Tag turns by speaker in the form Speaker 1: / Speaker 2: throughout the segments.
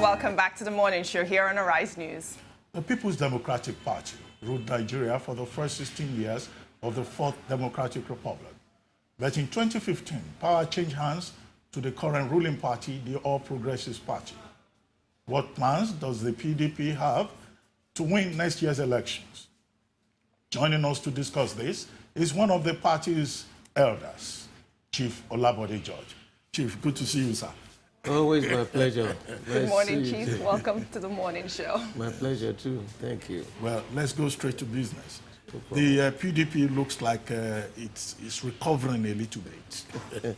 Speaker 1: welcome back to the morning show here on Arise News.
Speaker 2: The People's Democratic Party ruled Nigeria for the first 16 years of the Fourth Democratic Republic. But in 2015, power changed hands to the current ruling party, the All Progressives Party. What plans does the PDP have to win next year's elections? Joining us to discuss this is one of the party's elders, Chief Bode George. Chief, good to see you, sir.
Speaker 3: Always my pleasure.
Speaker 1: Good morning, Chief. Welcome to the morning show.
Speaker 3: My pleasure, too. Thank you.
Speaker 2: Well, let's go straight to business. The PDP looks like it's recovering a little bit.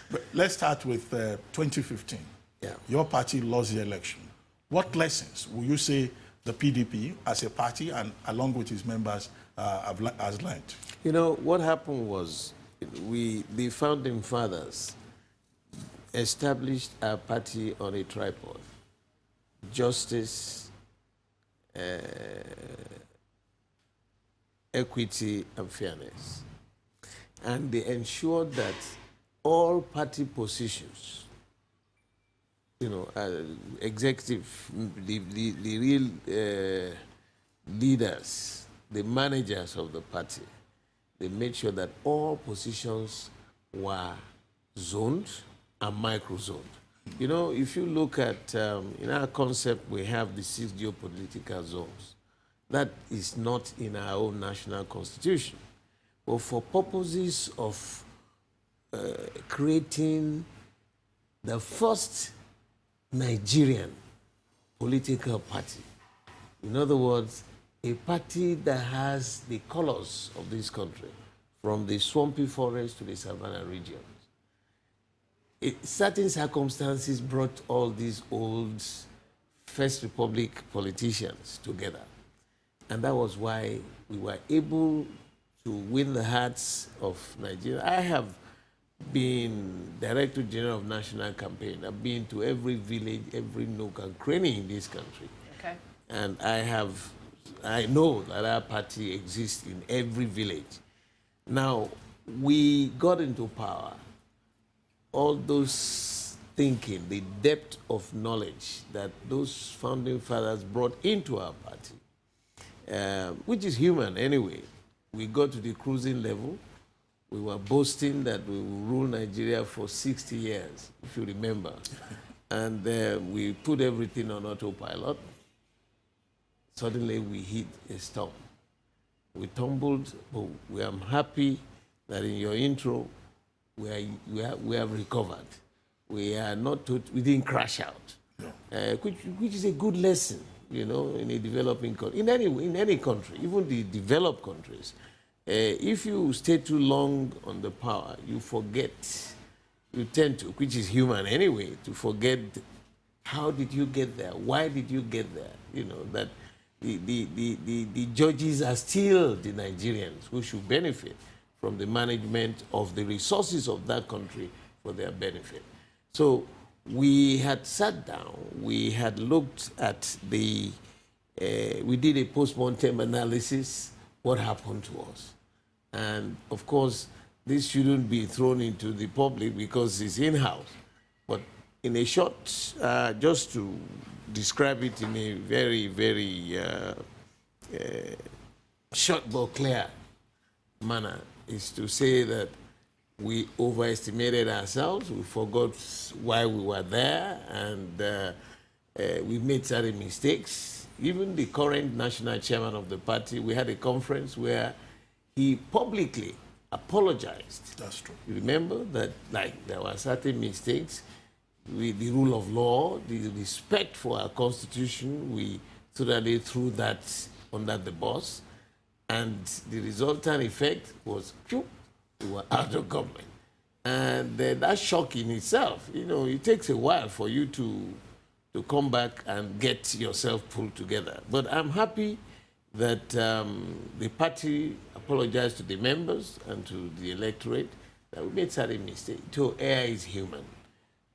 Speaker 2: But let's start with 2015.
Speaker 3: Yeah.
Speaker 2: Your party lost the election. What lessons will you say the PDP as a party and along with its members has learned?
Speaker 3: You know, what happened was the founding fathers established our party on a tripod: justice, equity, and fairness. And they ensured that all party positions, you know, executive, the real leaders, the managers of the party, they made sure that all positions were zoned and micro-zoned. You know, if you look at, in our concept, we have the 6 geopolitical zones. That is not in our own national constitution. But for purposes of creating the first Nigerian political party, in other words, a party that has the colors of this country, from the swampy forest to the savannah region. Certain circumstances brought all these old First Republic politicians together. And that was why we were able to win the hearts of Nigeria. I have been Director General of National Campaign. I've been to every village, every nook and cranny in this country.
Speaker 1: Okay.
Speaker 3: And I know that our party exists in every village. Now, we got into power. All those thinking, the depth of knowledge that those founding fathers brought into our party, which is human anyway. We got to the cruising level. We were boasting that we will rule Nigeria for 60 years, if you remember. And we put everything on autopilot. Suddenly we hit a storm. We tumbled, but I'm happy that in your intro, we have recovered. We are not, we didn't crash out, which is a good lesson, you know, in a developing country, in any country, even the developed countries. If you stay too long on the power, you forget, you tend to, which is human anyway, to forget how did you get there, why did you get there, you know, that the judges are still the Nigerians who should benefit from the management of the resources of that country for their benefit. So we had sat down, we had looked at we did a post-mortem analysis, what happened to us. And of course, this shouldn't be thrown into the public because it's in-house. But in a short, just to describe it in a very, very short but clear manner, is to say that we overestimated ourselves, we forgot why we were there, and we made certain mistakes. Even the current national chairman of the party, we had a conference where he publicly apologized.
Speaker 2: That's true.
Speaker 3: You remember that, like, there were certain mistakes with the rule of law, the respect for our constitution, we totally threw that under the bus. And the resultant effect was, we were out of government. And that shock in itself, you know, it takes a while for you to come back and get yourself pulled together. But I'm happy that the party apologized to the members and to the electorate that we made certain mistakes. To err is human,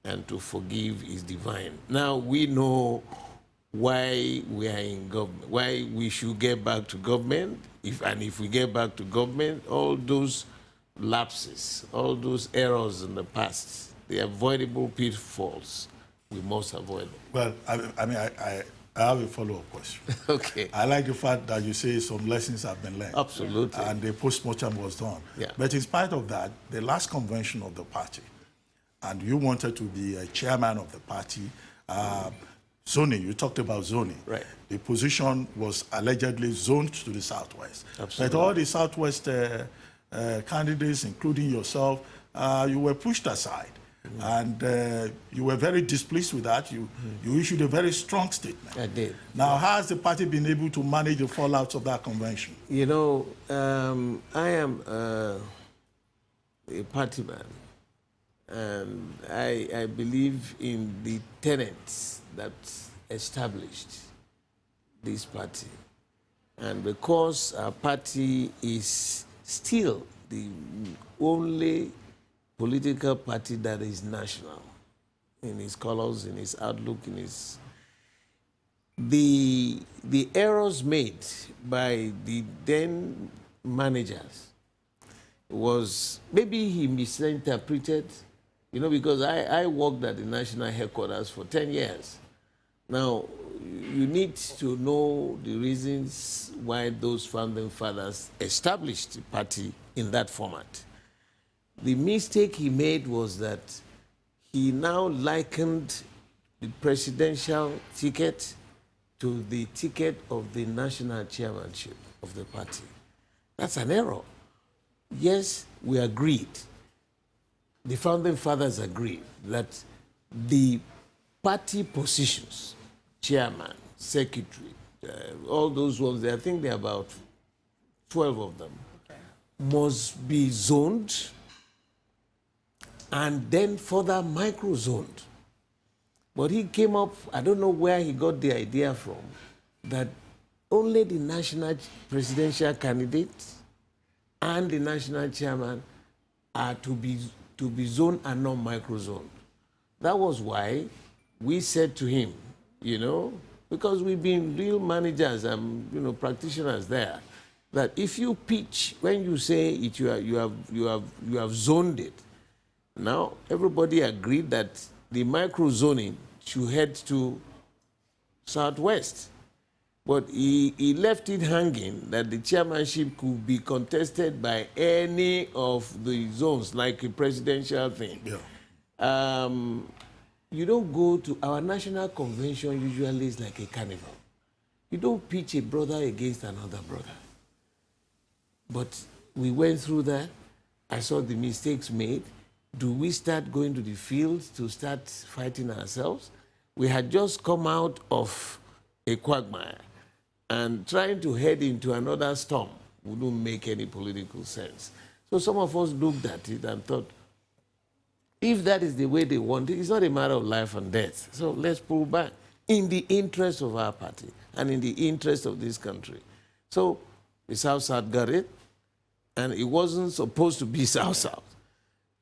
Speaker 3: and to forgive is divine. Now we know why we are in government, why we should get back to government. If we get back to government, all those lapses, all those errors in the past, the avoidable pitfalls we must avoid them.
Speaker 2: Well, I have a follow-up question.
Speaker 3: Okay.
Speaker 2: I like the fact that you say some lessons have been learned.
Speaker 3: Absolutely.
Speaker 2: And the post-mortem was done.
Speaker 3: Yeah.
Speaker 2: But in spite of that, the last convention of the party, and you wanted to be a chairman of the party, zoning, you talked about zoning.
Speaker 3: Right.
Speaker 2: The position was allegedly zoned to the Southwest.
Speaker 3: Absolutely.
Speaker 2: But all the Southwest candidates, including yourself, you were pushed aside. And you were very displeased with that. You issued a very strong statement.
Speaker 3: I did.
Speaker 2: Now, how has the party been able to manage the fallouts of that convention?
Speaker 3: You know, I am a party man, and I believe in the tenets that established this party. And because our party is still the only political party that is national in its colors, in its outlook, in its... The errors made by the then managers was, maybe he misinterpreted, you know, because I worked at the national headquarters for 10 years. Now, you need to know the reasons why those founding fathers established the party in that format. The mistake he made was that he now likened the presidential ticket to the ticket of the national chairmanship of the party. That's an error. Yes, we agreed. The founding fathers agreed that the party positions, chairman, secretary, all those ones, I think there are about 12 of them, must be zoned and then further micro-zoned. But he came up, I don't know where he got the idea from, that only the national presidential candidate and the national chairman are to be zoned and not micro-zoned. That was why we said to him, you know, because we've been real managers and, you know, practitioners there, that if you pitch, when you say it, you have zoned it. Now, everybody agreed that the micro-zoning should head to Southwest. But he left it hanging that the chairmanship could be contested by any of the zones, like a presidential thing. Yeah. You don't go to, our national convention usually is like a carnival. You don't pitch a brother against another brother. But we went through that. I saw the mistakes made. Do we start going to the field to start fighting ourselves? We had just come out of a quagmire, and trying to head into another storm wouldn't make any political sense. So some of us looked at it and thought, if that is the way they want it, it's not a matter of life and death. So let's pull back in the interest of our party and in the interest of this country. So the South-South got it, and it wasn't supposed to be South-South.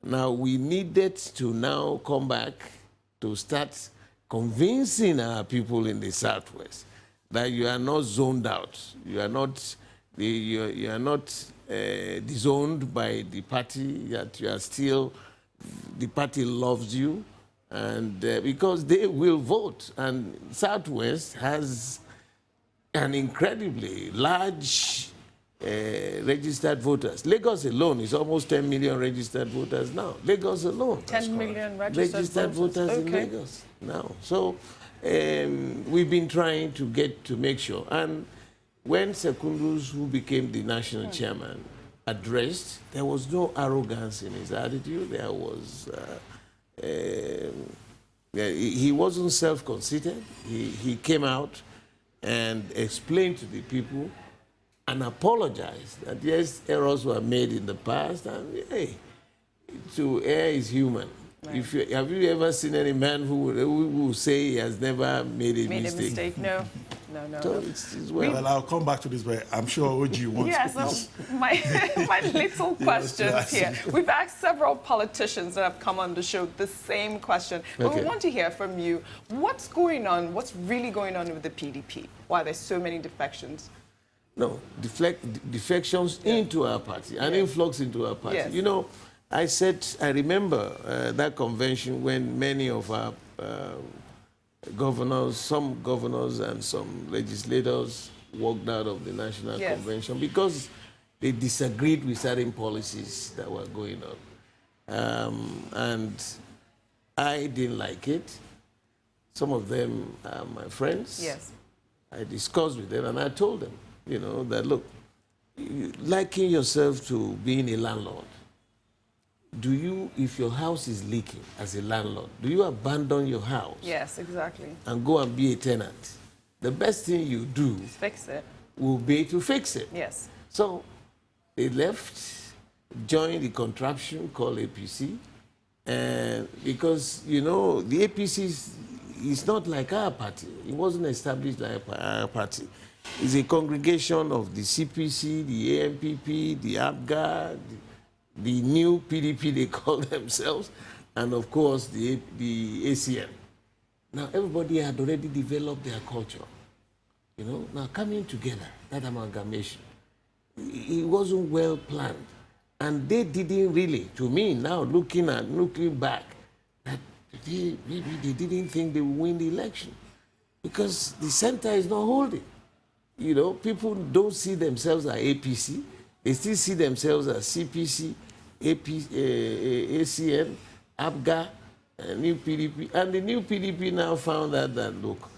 Speaker 3: Now, we needed to now come back to start convincing our people in the Southwest that you are not zoned out. You are not, you are not disowned by the party, that you are still, the party loves you, and because they will vote. And Southwest has an incredibly large registered voters. Lagos alone is almost 10 million registered voters now. Lagos alone.
Speaker 1: 10 million registered
Speaker 3: voters in Lagos now. So we've been trying to make sure. And when Secondus, who became the national chairman, addressed, there was no arrogance in his attitude. There was, he wasn't self-conceited. He came out and explained to the people and apologized that yes, errors were made in the past, and hey, to err is human. Right. Have you ever seen any man who will say he has never made a mistake?
Speaker 1: No. No.
Speaker 3: So it's well,
Speaker 2: I'll come back to this, but I'm sure OG wants
Speaker 1: so my little questions here. We've asked several politicians that have come on the show the same question, but we want to hear from you. What's going on? What's really going on with the PDP? Why there's so many defections?
Speaker 3: No, defections into our party, an influx into our party.
Speaker 1: Yes.
Speaker 3: You know, I remember that convention when many of our governors, some governors and some legislators walked out of the National Convention because they disagreed with certain policies that were going on. And I didn't like it. Some of them are my friends.
Speaker 1: Yes.
Speaker 3: I discussed with them and I told them, that look, liken yourself to being a landlord. Do you, if your house is leaking as a landlord, do you abandon your house?
Speaker 1: Yes, exactly.
Speaker 3: And go and be a tenant? The best thing you do
Speaker 1: fix it.
Speaker 3: Will be to fix it.
Speaker 1: Yes.
Speaker 3: So they left, joined the contraption called APC, and because, the APC is not like our party. It wasn't established like our party. It's a congregation of the CPC, the AMPP, the ABGA, the new PDP they call themselves, and of course the ACN. Now everybody had already developed their culture. Now coming together, that amalgamation, it wasn't well planned. And they didn't really, to me now, looking back, that maybe they didn't think they would win the election. Because the center is not holding. People don't see themselves as APC. They still see themselves as CPC, ACN, ABGA, new PDP. And the new PDP now found out that, look,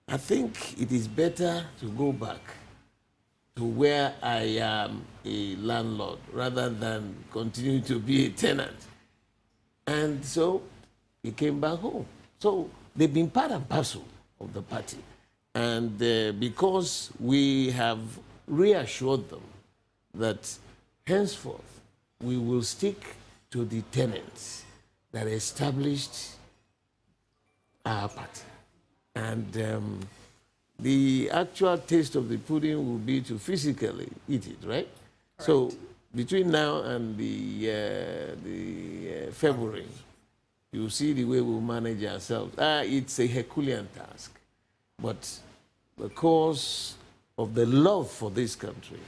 Speaker 3: I think it is better to go back to where I am a landlord rather than continue to be a tenant. And so he came back home. So they've been part and parcel of the party. And because we have reassured them that henceforth we will stick to the tenets that established our party. And the actual taste of the pudding will be to physically eat it, right? So between now and the February, you see the way we'll manage ourselves. It's a Herculean task, but because of the love for this country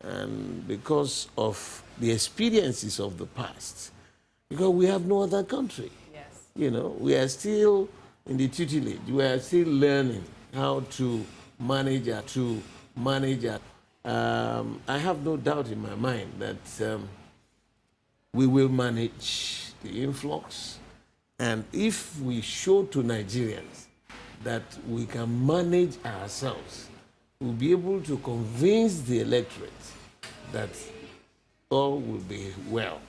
Speaker 3: and because of the experiences of the past, because we have no other country.
Speaker 1: Yes.
Speaker 3: We are still in the tutelage. We are still learning how to manage it. I have no doubt in my mind that we will manage the influx. And if we show to Nigerians that we can manage ourselves, we'll be able to convince the electorate that all will be well.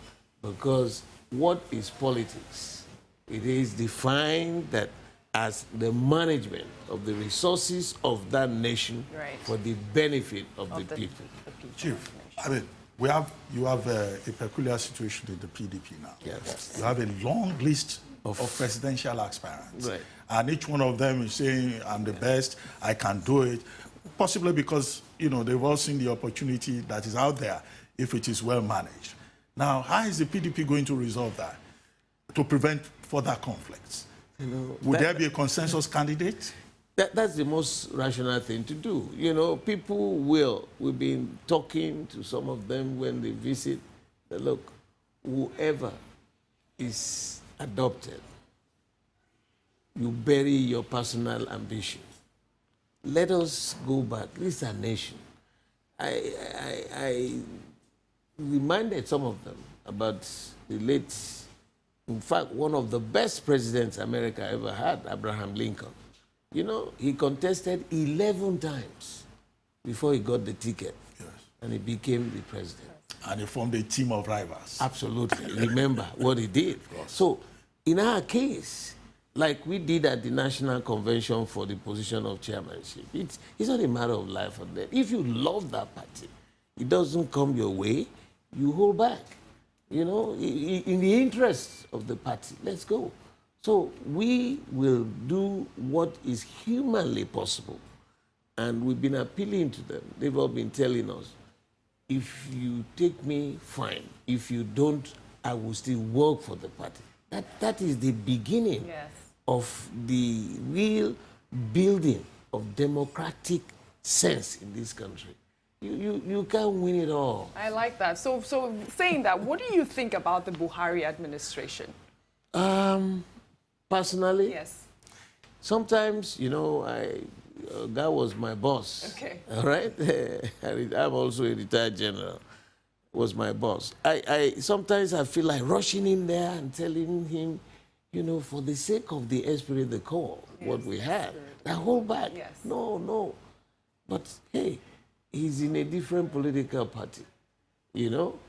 Speaker 3: Because what is politics? It is defined that as the management of the resources of that nation for the benefit of the people.
Speaker 2: Chief, I mean, you have a peculiar situation in the PDP now.
Speaker 3: Yes.
Speaker 2: You have a long list of presidential aspirants.
Speaker 3: Right.
Speaker 2: And each one of them is saying, I'm the best, I can do it. Possibly because, they've all seen the opportunity that is out there if it is well managed. Now, how is the PDP going to resolve that to prevent further conflicts? Would there be a consensus candidate?
Speaker 3: That's the most rational thing to do. People we've been talking to some of them when they visit, that look, whoever is adopted, you bury your personal ambition. Let us go back. This is a nation. I reminded some of them about the late, in fact, one of the best presidents America ever had, Abraham Lincoln. He contested 11 times before he got the ticket.
Speaker 2: Yes.
Speaker 3: And he became the president.
Speaker 2: And he formed a team of rivals.
Speaker 3: Absolutely. Remember what he did. So, in our case, like we did at the National Convention for the position of chairmanship, it's not a matter of life or death. If you love that party, it doesn't come your way, you hold back. In the interest of the party, let's go. So we will do what is humanly possible. And we've been appealing to them. They've all been telling us, if you take me, fine. If you don't, I will still work for the party. That is the beginning of the real building of democratic sense in this country. You can't win it all.
Speaker 1: I like that. So saying that, what do you think about the Buhari administration?
Speaker 3: personally,
Speaker 1: Yes.
Speaker 3: sometimes, you know, that was my boss.
Speaker 1: Okay.
Speaker 3: All right? I'm also a retired general. Was my boss. Sometimes I feel like rushing in there and telling him, you know, for the sake of the esprit de corps, what we have, now hold back.
Speaker 1: Yes.
Speaker 3: No. But hey, he's in a different political party. You know,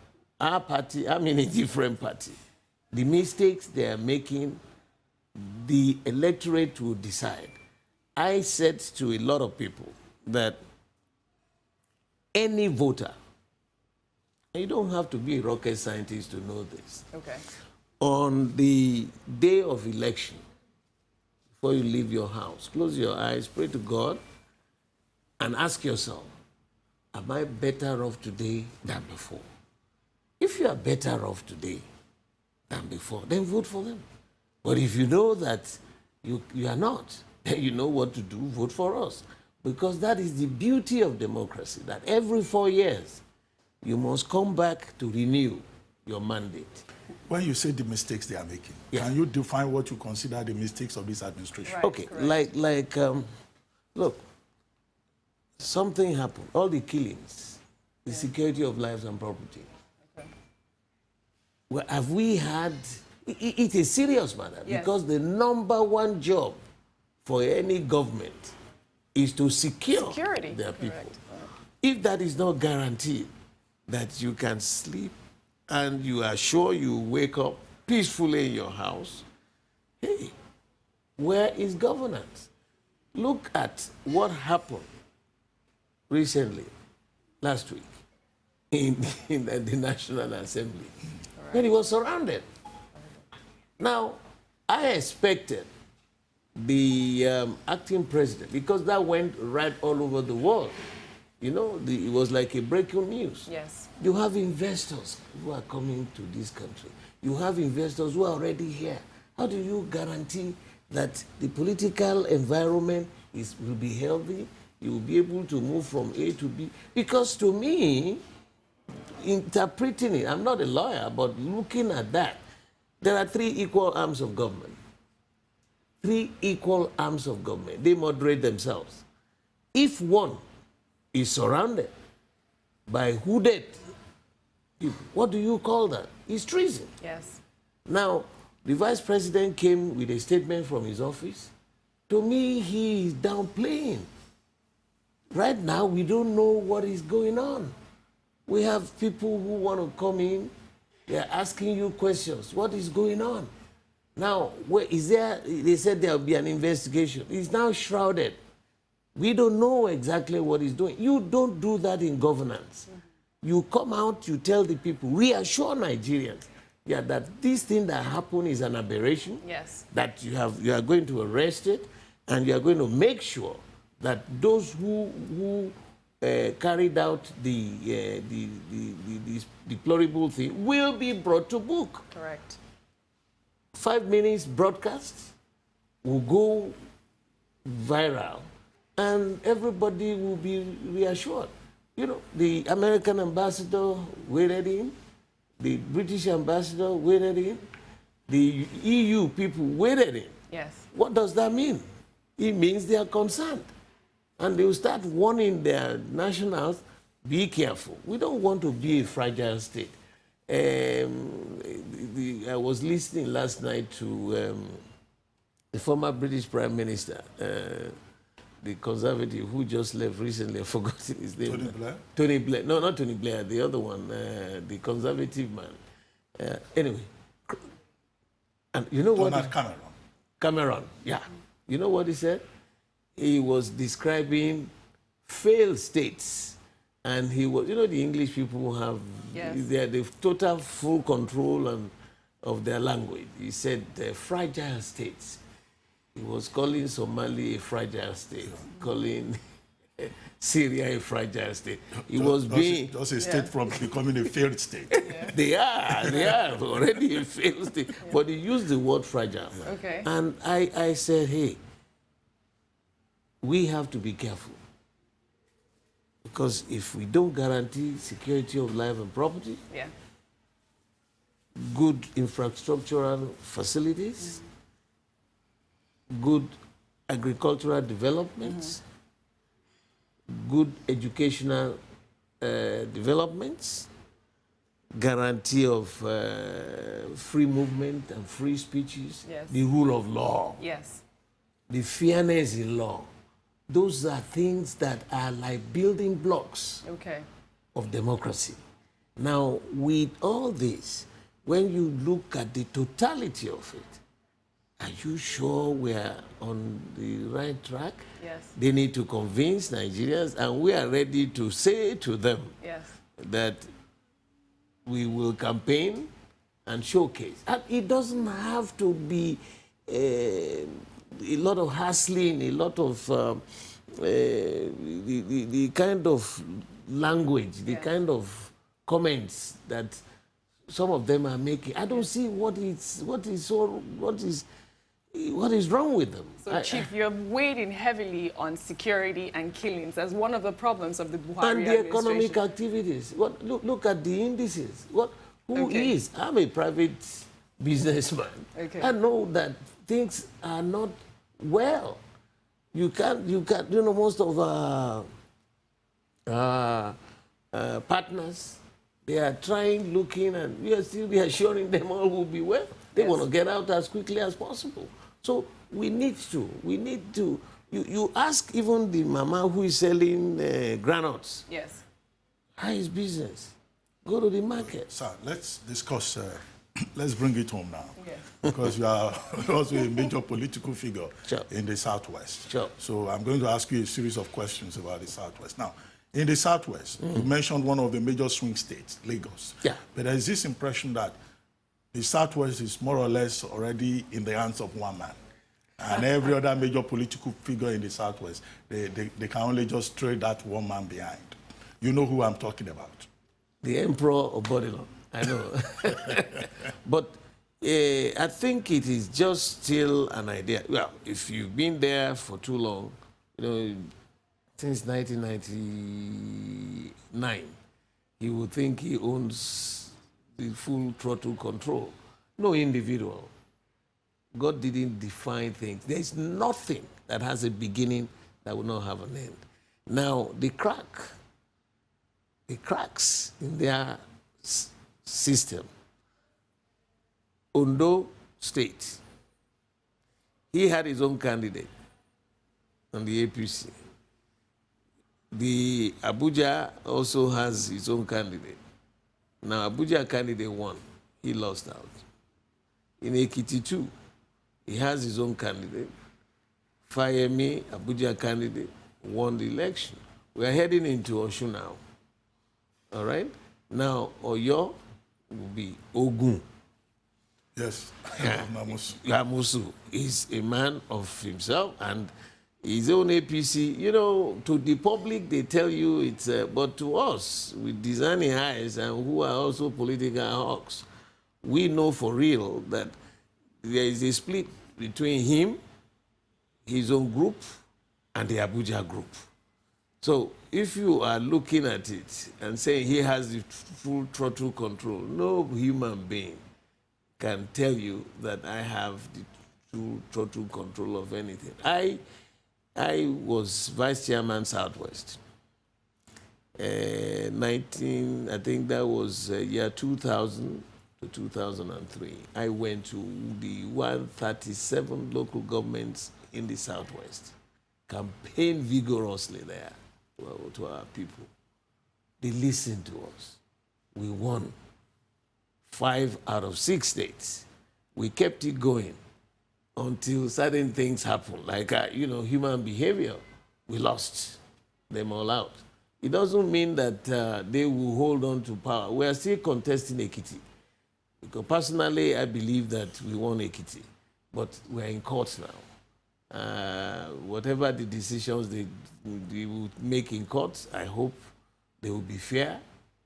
Speaker 3: our party, I'm in a different party. The mistakes they are making, the electorate will decide. I said to a lot of people that any voter, you don't have to be a rocket scientist to know this.
Speaker 1: Okay.
Speaker 3: On the day of election, before you leave your house, close your eyes, pray to God, and ask yourself, am I better off today than before? If you are better off today than before, then vote for them. But if you know that you are not, then you know what to do, vote for us. Because that is the beauty of democracy, that every 4 years, you must come back to renew your mandate.
Speaker 2: When you say the mistakes they are making, can you define what you consider the mistakes of this administration?
Speaker 1: Right,
Speaker 3: okay,
Speaker 1: correct.
Speaker 3: look, something happened. All the killings, the security of lives and property.
Speaker 1: Okay.
Speaker 3: Well, have we had? It's a serious matter because the #1 job for any government is to secure their people.
Speaker 1: Correct.
Speaker 3: If that is not guaranteed, that you can sleep and you are sure you wake up peacefully in your house, hey, where is governance? Look at what happened recently, last week, in the National Assembly, when he was surrounded. Now, I expected the acting president, because that went right all over the world. You know, it was like a breaking news.
Speaker 1: Yes.
Speaker 3: You have investors who are coming to this country. You have investors who are already here. How do you guarantee that the political environment will be healthy? You will be able to move from A to B? Because to me, interpreting it, I'm not a lawyer, but looking at that, there are 3 equal arms of government. 3 equal arms of government. They moderate themselves. If one is surrounded by hooded people, what do you call that? It's treason.
Speaker 1: Yes.
Speaker 3: Now, the vice president came with a statement from his office. To me, he is downplaying. Right now, we don't know what is going on. We have people who want to come in. They're asking you questions. What is going on? Now, where is there? They said there will be an investigation. It's now shrouded. We don't know exactly what he's doing. You don't do that in governance. You come out, you tell the people, reassure Nigerians, that this thing that happened is an aberration.
Speaker 1: Yes.
Speaker 3: That you are going to arrest it, and you are going to make sure that those who carried out the deplorable thing will be brought to book.
Speaker 1: Correct.
Speaker 3: 5 minutes broadcast will go viral, and everybody will be reassured. You know, the American ambassador waited in, the British ambassador waited in, the EU people waited in.
Speaker 1: Yes.
Speaker 3: What does that mean? It means they are concerned. And they will start warning their nationals, be careful. We don't want to be a fragile state. I was listening last night to the former British Prime Minister, the Conservative who just left recently. I've forgotten his name.
Speaker 2: Tony Blair?
Speaker 3: Tony Blair. No, not Tony Blair. The other one, the Conservative man. Anyway, and you know what?
Speaker 2: Cameron.
Speaker 3: Cameron, yeah. You know what he said? He was describing failed states. And he was, you know, the English people have, they total full control of their language. He said fragile states. He was calling Somalia a fragile state, calling Syria a fragile state. He was being...
Speaker 2: That's a state from becoming a failed state.
Speaker 3: They are already a failed state. But he used the word fragile.
Speaker 1: Okay.
Speaker 3: And I said, hey, we have to be careful. Because if we don't guarantee security of life and property, good infrastructural facilities, good agricultural developments, good educational developments, guarantee of free movement and free speeches,
Speaker 1: Yes.
Speaker 3: the rule of law,
Speaker 1: Yes.
Speaker 3: the fairness in law. Those are things that are like building blocks
Speaker 1: Okay.
Speaker 3: of democracy. Now, with all this, when you look at the totality of it, are you sure we're on the right track?
Speaker 1: Yes.
Speaker 3: They need to convince Nigerians, and we are ready to say to them
Speaker 1: Yes.
Speaker 3: that we will campaign and showcase. And it doesn't have to be a lot of hassling, a lot of the kind of language, the kind of comments that some of them are making. I don't see what is wrong with them.
Speaker 1: So, Chief, you're weighing heavily on security and killings as one of the problems of the Buhari
Speaker 3: and the economic
Speaker 1: administration.
Speaker 3: activities. Look at the indices. Who
Speaker 1: Okay.
Speaker 3: is? I'm a private businessman.
Speaker 1: Okay.
Speaker 3: I know that things are not well. You can't, most of our partners, they are trying, looking, and we are still reassuring them all will be well. They
Speaker 1: Yes.
Speaker 3: want to get out as quickly as possible. So we need to, you ask even the mama who is selling granules,
Speaker 1: Yes.
Speaker 3: how is business? Go to the market.
Speaker 2: Sir, let's discuss, let's bring it home now.
Speaker 1: Okay.
Speaker 2: Because you are also a major political figure
Speaker 3: Sure.
Speaker 2: in the Southwest.
Speaker 3: Sure.
Speaker 2: So I'm going to ask you a series of questions about the Southwest. Now, in the Southwest, you mentioned one of the major swing states, Lagos.
Speaker 3: Yeah.
Speaker 2: But there is this impression that the Southwest is more or less already in the hands of one man. And every other major political figure in the Southwest, they can only just trade that one man behind. You know who I'm talking about.
Speaker 3: The Emperor of Bode George, I know. But I think it is just still an idea. Well, if you've been there for too long, since 1999, he would think he owns the full throttle control. No individual. God didn't define things. There is nothing that has a beginning that will not have an end. Now, the cracks in their system. Ondo State, he had his own candidate on the APC. The Abuja also has his own candidate. Now, Abuja candidate won. He lost out. In Ekiti too, he has his own candidate. Fayemi, Abuja candidate, won the election. We are heading into Osun now. All right? Now, Oyo will be Ogun.
Speaker 2: Yes. Namusu.
Speaker 3: Yamusu is a man of himself and his own APC. To the public, they tell you it's, but to us, with discerning eyes and who are also political hawks, we know for real that there is a split between him, his own group, and the Abuja group. So if you are looking at it and saying he has the full throttle control, no human being can tell you that I have the full throttle control of anything. I was vice chairman Southwest. I think that was year 2000 to 2003. I went to the 137 local governments in the Southwest, campaigned vigorously there to our people. They listened to us. We won 5 out of 6 states. We kept it going until certain things happened, like human behavior. We lost them all out. It doesn't mean that they will hold on to power. We are still contesting Ekiti. Because personally, I believe that we won Ekiti, but we are in court now. Whatever the decisions they will make in court, I hope they will be fair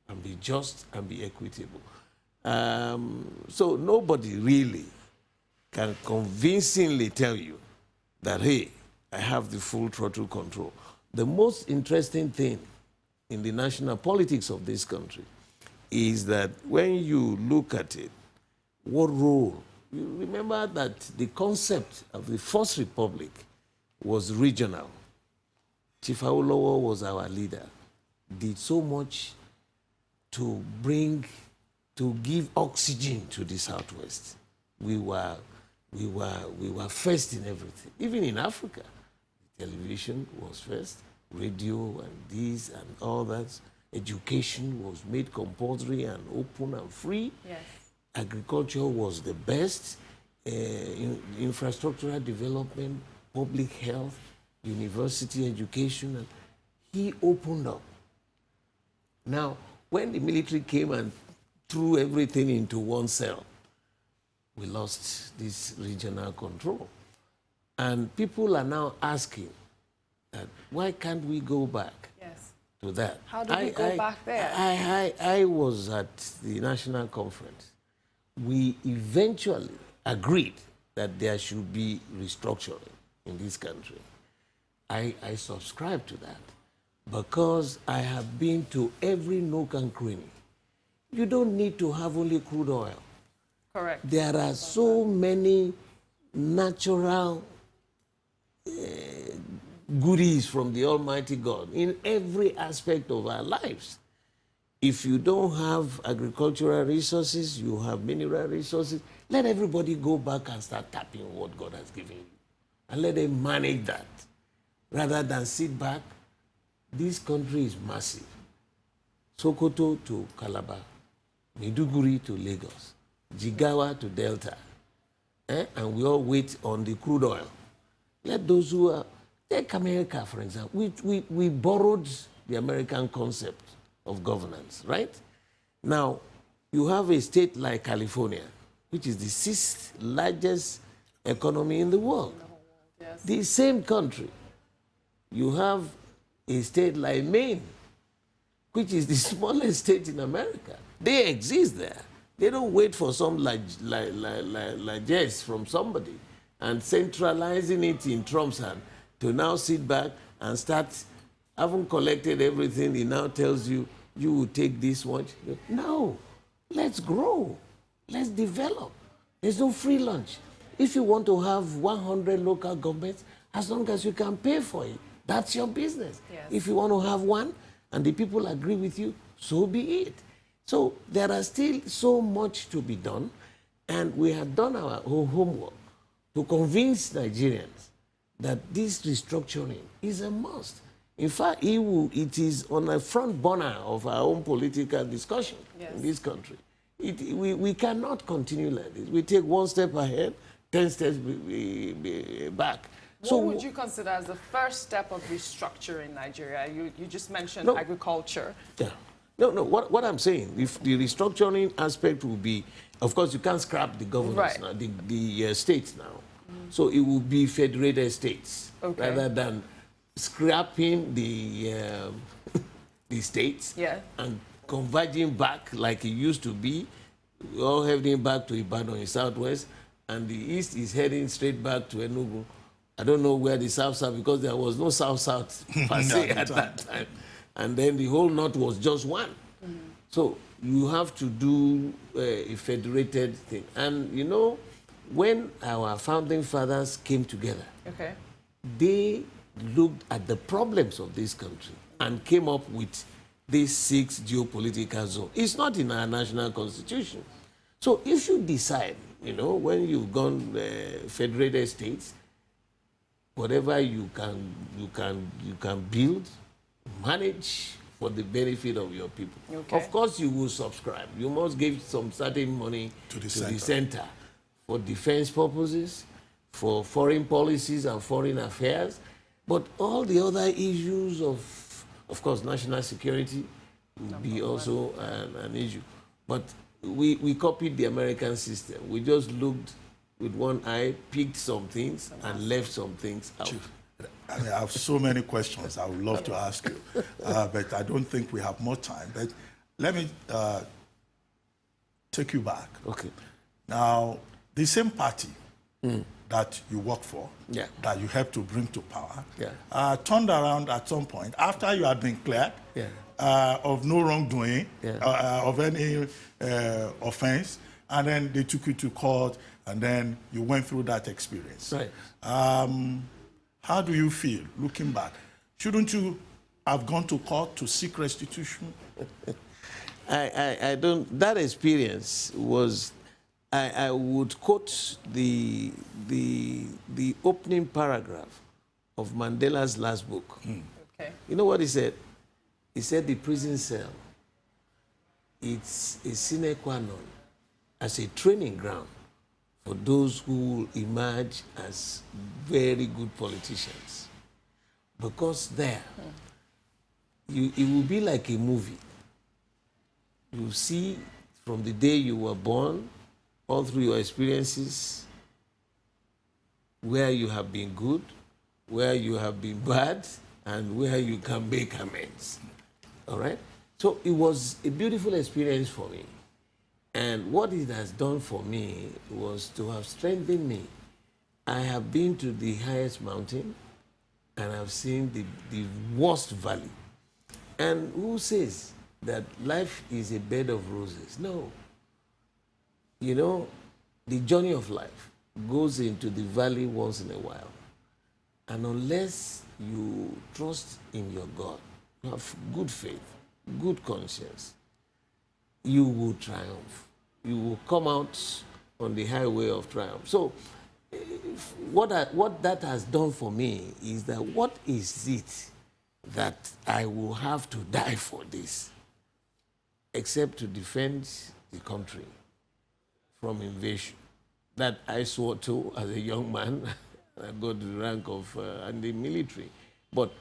Speaker 3: and be just and be equitable. So nobody really can convincingly tell you that, hey, I have the full throttle control. The most interesting thing in the national politics of this country is that when you look at it, what role You remember that the concept of the First Republic was regional. Chief Awolowo was our leader, did so much to give oxygen to the Southwest. We were first in everything. Even in Africa, television was first, radio and this and all that. Education was made compulsory and open and free.
Speaker 1: Yes.
Speaker 3: Agriculture was the best. Infrastructural development, public health, university education. And he opened up. Now, when the military came and threw everything into one cell, we lost this regional control. And people are now asking that, why can't we go back to that?
Speaker 1: How do we go back there?
Speaker 3: I was at the national conference. We eventually agreed that there should be restructuring in this country. I subscribe to that because I have been to every nook and cranny. You don't need to have only crude oil.
Speaker 1: Correct.
Speaker 3: There are so many natural goodies from the Almighty God in every aspect of our lives. If you don't have agricultural resources, you have mineral resources, let everybody go back and start tapping what God has given you. And let them manage that. Rather than sit back, this country is massive. Sokoto to Calabar, Maiduguri to Lagos, Jigawa to Delta. And we all wait on the crude oil. Let those who are, take America, for example. We borrowed the American concept of governance, right? Now, you have a state like California, which is the 6th largest economy in the world.
Speaker 1: Yes.
Speaker 3: The same country. You have a state like Maine, which is the smallest state in America. They exist there. They don't wait for some largesse from somebody and centralizing it in Trump's hand to now sit back and start, having collected everything, he now tells you, you will take this one. No, let's grow. Let's develop. There's no free lunch. If you want to have 100 local governments, as long as you can pay for it, that's your business.
Speaker 1: Yes.
Speaker 3: If you want to have one and the people agree with you, so be it. So there are still so much to be done, and we have done our homework to convince Nigerians that this restructuring is a must. In fact, it is on a front burner of our own political discussion in this country. We cannot continue like this. We take one step ahead, 10 steps back.
Speaker 1: What would you consider as the first step of restructuring Nigeria? You just mentioned agriculture.
Speaker 3: Yeah. No. What I'm saying, if the restructuring aspect will be, of course, you can't scrap the governance now, the states now. So it will be federated states rather than scrapping the states and converging back like it used to be. We're all heading back to Ibadan in Southwest, and the East is heading straight back to Enugu. I don't know where the South-South, because there was no South-South per se at that time. And then the whole North was just one. So you have to do a federated thing. And, you know, when our founding fathers came together, they looked at the problems of this country and came up with these 6 geopolitical zones. It's not in our national constitution. So if you decide, you know, when you've gone federated states, whatever you can build, manage for the benefit of your people. Of course, you will subscribe. You must give some certain money to the center for defense purposes, for foreign policies and foreign affairs, but all the other issues of course, national security will be also an issue. But we copied the American system. We just looked with one eye, picked some things, and left some things out.
Speaker 2: Chief, I mean, I have so many questions I would love to ask you, but I don't think we have more time. But let me take you back.
Speaker 3: Okay.
Speaker 2: Now, the same party that you work for, that you helped to bring to power, turned around at some point, after you had been cleared of no wrongdoing, of any offense, and then they took you to court, and then you went through that experience.
Speaker 3: Right.
Speaker 2: How do you feel looking back? Shouldn't you have gone to court to seek restitution?
Speaker 3: I don't. That experience was. I would quote the opening paragraph of Mandela's last book.
Speaker 1: Okay.
Speaker 3: You know what he said? He said the prison cell, it's a sine qua non as a training ground for those who emerge as very good politicians. Because there, it will be like a movie. You see from the day you were born, all through your experiences, where you have been good, where you have been bad, and where you can make amends. All right? So it was a beautiful experience for me. And what it has done for me was to have strengthened me. I have been to the highest mountain, and I've seen the worst valley. And who says that life is a bed of roses? No. You know, the journey of life goes into the valley once in a while. And unless you trust in your God, you have good faith, good conscience, you will triumph. You will come out on the highway of triumph. So what that has done for me is that what is it that I will have to die for this, except to defend the country from invasion that I swore to as a young man. I got the rank of in the military. But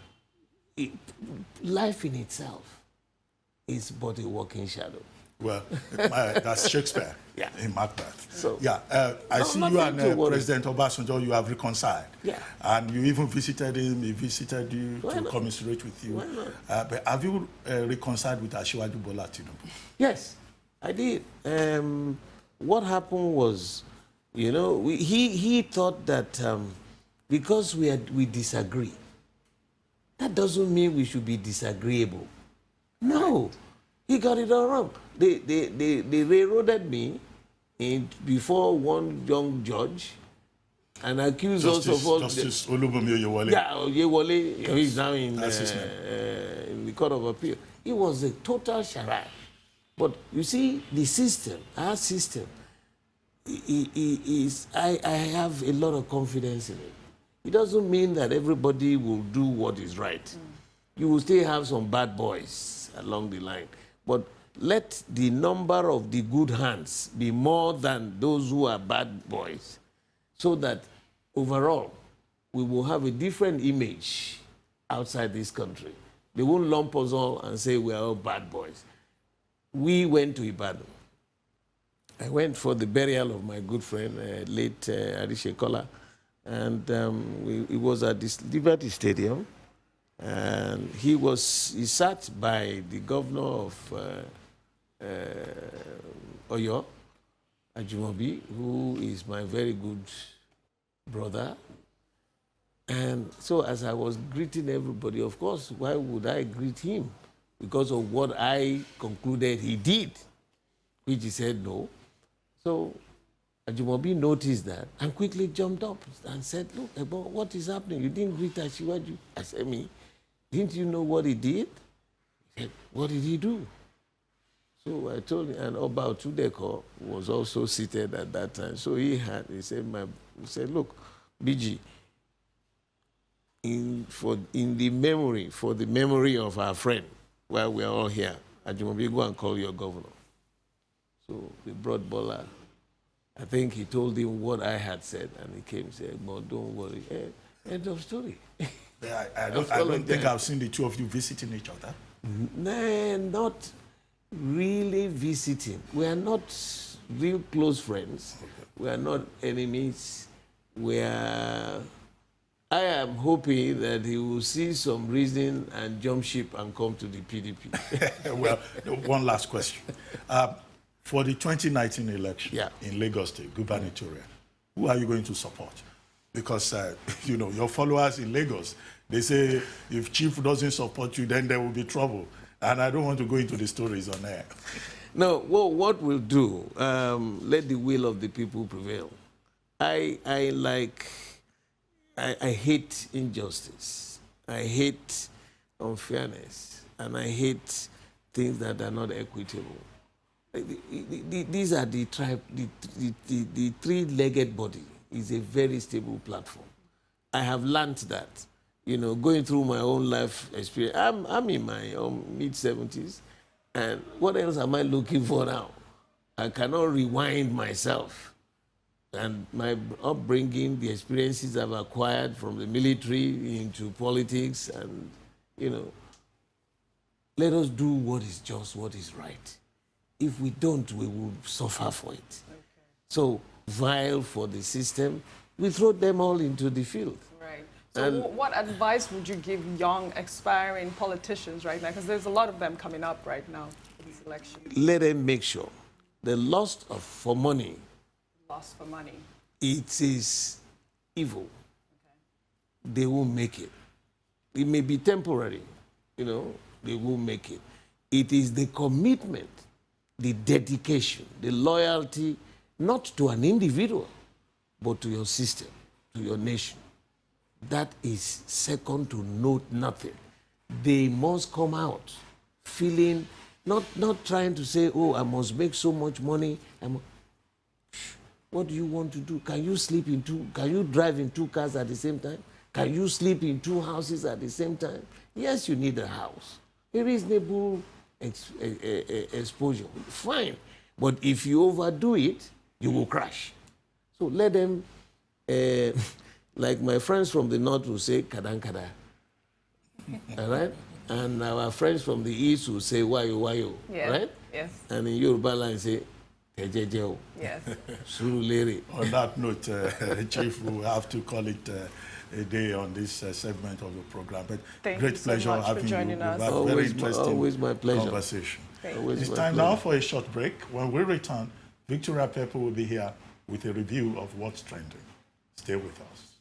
Speaker 3: life in itself is but a walking shadow.
Speaker 2: Well, that's Shakespeare in Macbeth.
Speaker 3: So,
Speaker 2: I see you and President Obasanjo, you have reconciled.
Speaker 3: Yeah.
Speaker 2: And you even visited him, he visited you
Speaker 3: Why
Speaker 2: to
Speaker 3: not?
Speaker 2: commiserate with you.
Speaker 3: Why not?
Speaker 2: But have you reconciled with Asiwaju Bola Tinubu?
Speaker 3: Yes, I did. What happened was, you know, he thought that because we disagree, that doesn't mean we should be disagreeable. No, he got it all wrong. They railroaded me before one young judge and accused us of all...
Speaker 2: Justice Olubunmi Oyewole.
Speaker 3: Yeah, Oyewole, he's now in the Court of Appeal. It was a total charade. But you see, the system, our system, I have a lot of confidence in it. It doesn't mean that everybody will do what is right. You will still have some bad boys along the line. But let the number of the good hands be more than those who are bad boys, so that overall we will have a different image outside this country. They won't lump us all and say we are all bad boys. We went to Ibadan. I went for the burial of my good friend, late Arishe Kola, and it was at this Liberty Stadium, and he sat by the governor of Oyo, Ajimobi, who is my very good brother. And so as I was greeting everybody, of course, why would I greet him? Because of what I concluded he did, which he said no. So Ajimobi noticed that and quickly jumped up and said, look, Ebo, what is happening? You didn't greet Asiwaju. I said, me? Didn't you know what he did? He said, what did he do? So I told him, and Oba Otudeko was also seated at that time. So he said, look, BG, for the memory of our friend, while we are all here, Ajimobi, go and call your governor. So we brought Bola. I think he told him what I had said, and he came and said, "Well, don't worry." End of story.
Speaker 2: I don't think I've seen the two of you visiting each other.
Speaker 3: No, not really visiting. We are not real close friends. Okay. We are not enemies. I am hoping that he will see some reason and jump ship and come to the PDP.
Speaker 2: Well, one last question. For the 2019 election in Lagos State, gubernatorial, who are you going to support? Because, you know, your followers in Lagos, they say if Chief doesn't support you, then there will be trouble. And I don't want to go into the stories on air.
Speaker 3: No, well, what we'll do, let the will of the people prevail. I hate injustice. I hate unfairness, and I hate things that are not equitable. These are the three-legged body is a very stable platform. I have learned that, going through my own life experience. I'm in my mid-70s, and what else am I looking for now? I cannot rewind myself. And my upbringing, the experiences I've acquired from the military into politics, and, let us do what is just, what is right. If we don't, we will suffer for it. Okay. So, vile for the system, we throw them all into the field.
Speaker 1: Right. So what advice would you give young, aspiring politicians right now? Because there's a lot of them coming up right now for these elections.
Speaker 3: Let them make sure the lust for money.
Speaker 1: Lost for money.
Speaker 3: It is evil. Okay. They won't make it. It may be temporary, they won't make it. It is the commitment, the dedication, the loyalty, not to an individual, but to your system, to your nation. That is second to nothing. They must come out feeling, not trying to say, oh, I must make so much money. What do you want to do? Can you drive in 2 cars at the same time? Can you sleep in 2 houses at the same time? Yes, you need a house. A reasonable exposure. Fine. But if you overdo it, you will crash. So let them, like my friends from the north will say, kadan kada. All right? And our friends from the east will say, wayo, wayo.
Speaker 1: Yes.
Speaker 3: Right?
Speaker 1: Yes.
Speaker 3: And in Yoruba line say, Kejejeo.
Speaker 1: Yes.
Speaker 3: Surulere.
Speaker 2: On that note, Chief, we have to call it a day on this segment of the program. But
Speaker 1: Thank
Speaker 2: great
Speaker 1: you so
Speaker 2: pleasure
Speaker 1: much for
Speaker 2: having
Speaker 1: joining
Speaker 2: you.
Speaker 1: us.
Speaker 3: Always my pleasure.
Speaker 2: Conversation.
Speaker 3: Always
Speaker 2: It's
Speaker 3: my
Speaker 2: time
Speaker 3: pleasure.
Speaker 2: now for a short break. When we return, Victoria Pepper will be here with a review of what's trending. Stay with us.